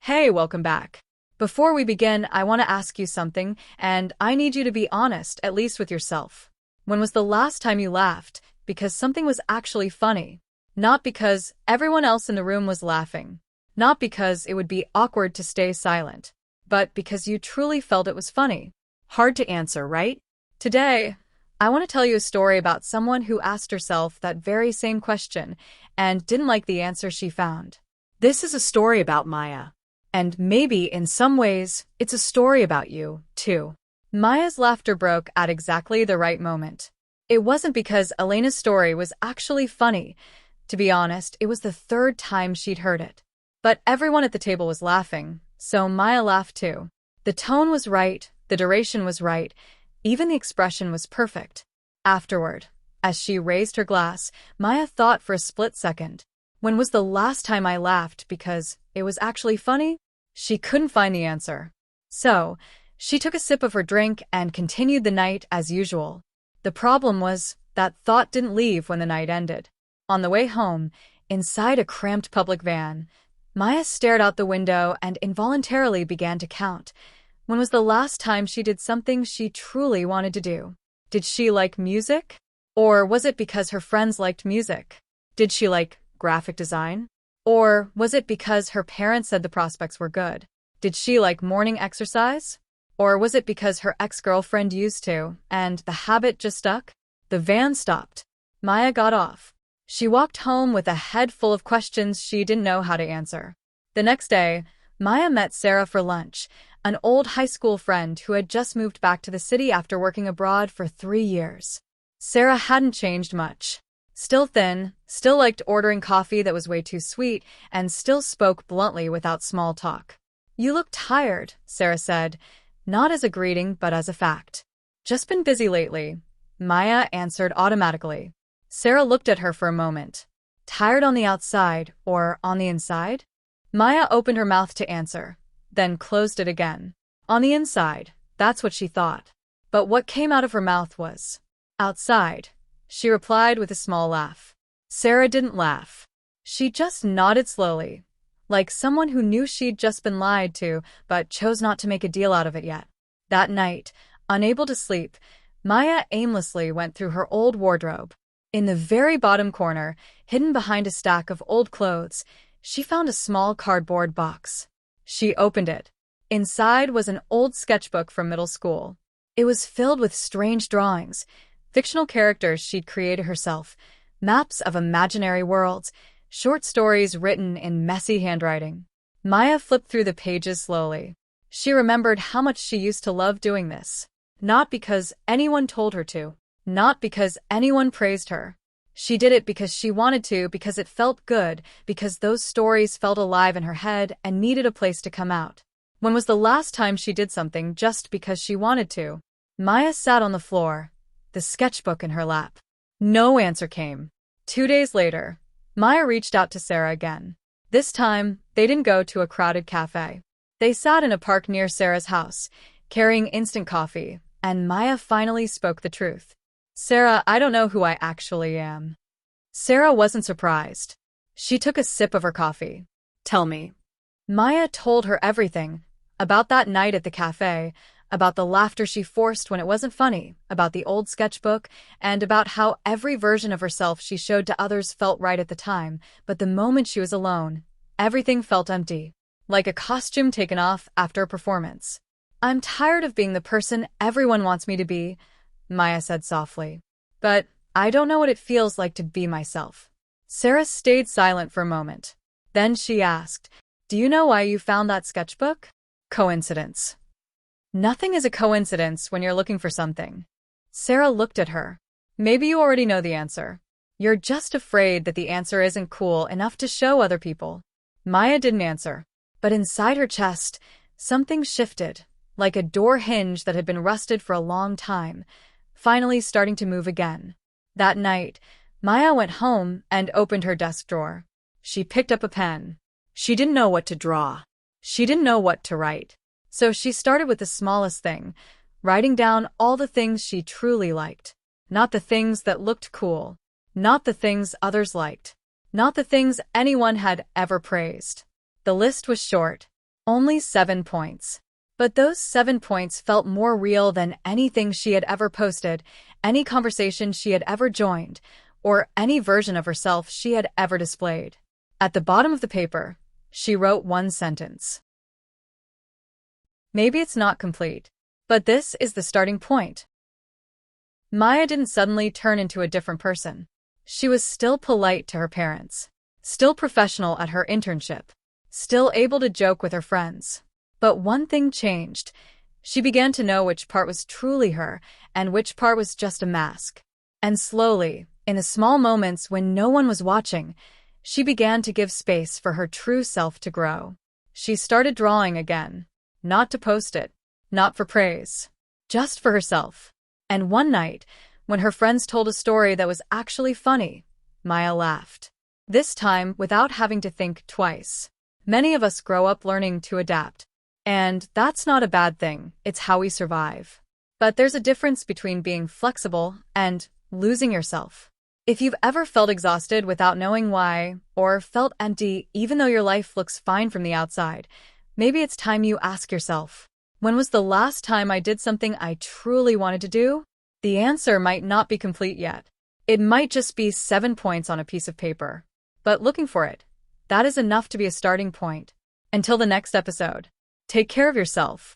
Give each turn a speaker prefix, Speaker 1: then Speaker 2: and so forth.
Speaker 1: Hey, welcome back. Before we begin, I want to ask you something, and I need you to be honest, at least with yourself. When was the last time you laughed because something was actually funny? Not because everyone else in the room was laughing. Not because it would be awkward to stay silent. But because you truly felt it was funny. Hard to answer, right? Today, I want to tell you a story about someone who asked herself that very same question and didn't like the answer she found. This is a story about Maya. And maybe, in some ways, it's a story about you, too. Maya's laughter broke at exactly the right moment. It wasn't because Elena's story was actually funny. To be honest, it was the third time she'd heard it. But everyone at the table was laughing, so Maya laughed too. The tone was right, the duration was right, even the expression was perfect. Afterward, as she raised her glass, Maya thought for a split second. When was the last time I laughed because it was actually funny? She couldn't find the answer. So, she took a sip of her drink and continued the night as usual. The problem was that thought didn't leave when the night ended. On the way home, inside a cramped public van, Maya stared out the window and involuntarily began to count. When was the last time she did something she truly wanted to do? Did she like music? Or was it because her friends liked music? Did she like graphic design? Or was it because her parents said the prospects were good? Did she like morning exercise? Or was it because her ex-girlfriend used to, and the habit just stuck? The van stopped. Maya got off. She walked home with a head full of questions she didn't know how to answer. The next day, Maya met Sarah for lunch, an old high school friend who had just moved back to the city after working abroad for 3 years. Sarah hadn't changed much. Still thin, still liked ordering coffee that was way too sweet, and still spoke bluntly without small talk. "You look tired," Sarah said, not as a greeting but as a fact. "Just been busy lately," Maya answered automatically. Sarah looked at her for a moment. Tired on the outside or on the inside? Maya opened her mouth to answer, then closed it again. On the inside, that's what she thought. But what came out of her mouth was outside. She replied with a small laugh. Sarah didn't laugh. She just nodded slowly, like someone who knew she'd just been lied to but chose not to make a deal out of it yet. That night, unable to sleep, Maya aimlessly went through her old wardrobe. In the very bottom corner, hidden behind a stack of old clothes, she found a small cardboard box. She opened it. Inside was an old sketchbook from middle school. It was filled with strange drawings, fictional characters she'd created herself, maps of imaginary worlds, short stories written in messy handwriting. Maya flipped through the pages slowly. She remembered how much she used to love doing this. Not because anyone told her to. Not because anyone praised her. She did it because she wanted to, because it felt good, because those stories felt alive in her head and needed a place to come out. When was the last time she did something just because she wanted to? Maya sat on the floor, the sketchbook in her lap. No answer came. 2 days later, Maya reached out to Sarah again. This time, they didn't go to a crowded cafe. They sat in a park near Sarah's house, carrying instant coffee, and Maya finally spoke the truth. "Sarah, I don't know who I actually am." Sarah wasn't surprised. She took a sip of her coffee. "Tell me." Maya told her everything, about that night at the cafe, about the laughter she forced when it wasn't funny, about the old sketchbook, and about how every version of herself she showed to others felt right at the time, but the moment she was alone, everything felt empty, like a costume taken off after a performance. "I'm tired of being the person everyone wants me to be," Maya said softly. "But I don't know what it feels like to be myself." Sarah stayed silent for a moment. Then she asked, "Do you know why you found that sketchbook?" "Coincidence." "Nothing is a coincidence when you're looking for something." Sarah looked at her. "Maybe you already know the answer. You're just afraid that the answer isn't cool enough to show other people." Maya didn't answer. But inside her chest, something shifted, like a door hinge that had been rusted for a long time, finally starting to move again. That night, Maya went home and opened her desk drawer. She picked up a pen. She didn't know what to draw. She didn't know what to write. So she started with the smallest thing, writing down all the things she truly liked. Not the things that looked cool. Not the things others liked. Not the things anyone had ever praised. The list was short. Only 7 points. But those 7 points felt more real than anything she had ever posted, any conversation she had ever joined, or any version of herself she had ever displayed. At the bottom of the paper, she wrote one sentence. Maybe it's not complete, but this is the starting point. Maya didn't suddenly turn into a different person. She was still polite to her parents, still professional at her internship, still able to joke with her friends. But one thing changed. She began to know which part was truly her and which part was just a mask. And slowly, in the small moments when no one was watching, she began to give space for her true self to grow. She started drawing again, not to post it, not for praise, just for herself. And one night, when her friends told a story that was actually funny, Maya laughed. This time without having to think twice. Many of us grow up learning to adapt. And that's not a bad thing, it's how we survive. But there's a difference between being flexible and losing yourself. If you've ever felt exhausted without knowing why, or felt empty even though your life looks fine from the outside, maybe it's time you ask yourself, when was the last time I did something I truly wanted to do? The answer might not be complete yet. It might just be 7 points on a piece of paper. But looking for it, that is enough to be a starting point. Until the next episode, take care of yourself.